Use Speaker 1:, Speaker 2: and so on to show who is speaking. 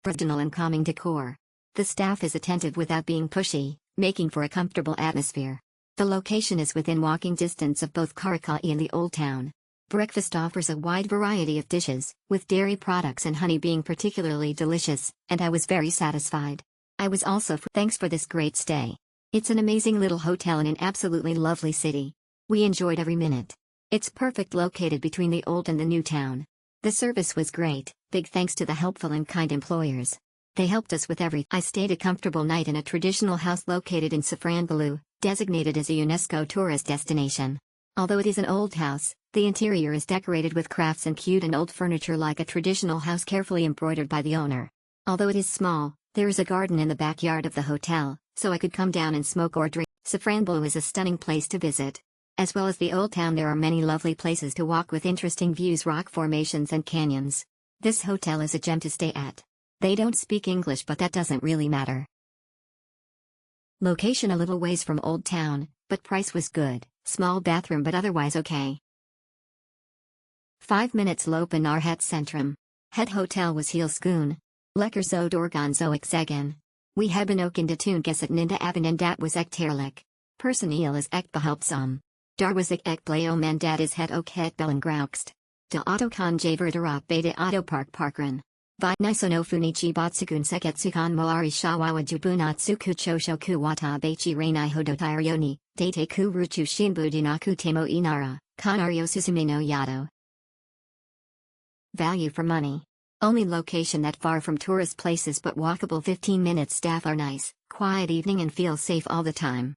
Speaker 1: Original and calming decor. The staff is attentive without being pushy, making for a comfortable atmosphere. The location is within walking distance of both Karakai and the Old Town. Breakfast offers a wide variety of dishes, with dairy products and honey being particularly delicious, and I was very satisfied. I was also thanks for this great stay. It's an amazing little hotel in an absolutely lovely city. We enjoyed every minute. It's perfect located between the old and the new town. The service was great, big thanks to the helpful and kind employers. They helped us with I stayed a comfortable night in a traditional house located in Safranbolu, designated as a UNESCO tourist destination. Although it is an old house, the interior is decorated with crafts and cute and old furniture like a traditional house carefully embroidered by the owner. Although it is small, there is a garden in the backyard of the hotel, so I could come down and smoke or drink. Safranbolu is a stunning place to visit. As well as the old town, there are many lovely places to walk with interesting views, rock formations and canyons. This hotel is a gem to stay at. They don't speak English, but that doesn't really matter. Location a little ways from Old Town, but price was good, small bathroom but otherwise okay. 5 minutes lopen naar het centrum. Het hotel was heel schoon. Lekker zo doorgaan zou ik zeggen. We hebben ook in de tuin gezeten in de avond en dat was echt heerlijk. Personeel is echt behulpzaam. Daar was ik echt blij om en dat is het ook het belangrijkst. De auto kan je verderop bij de autopark parkeren. Vi nisono funichi botsukun seketsukan moari shawawa jubunatsu kuchoshoku watabechi reinai hodotairioni, date ku ruchu shinbudinaku temo inara, kanario susume no yato. Value for money. Only location that far from tourist places but walkable 15 minutes. Staff are nice, quiet evening and feel safe all the time.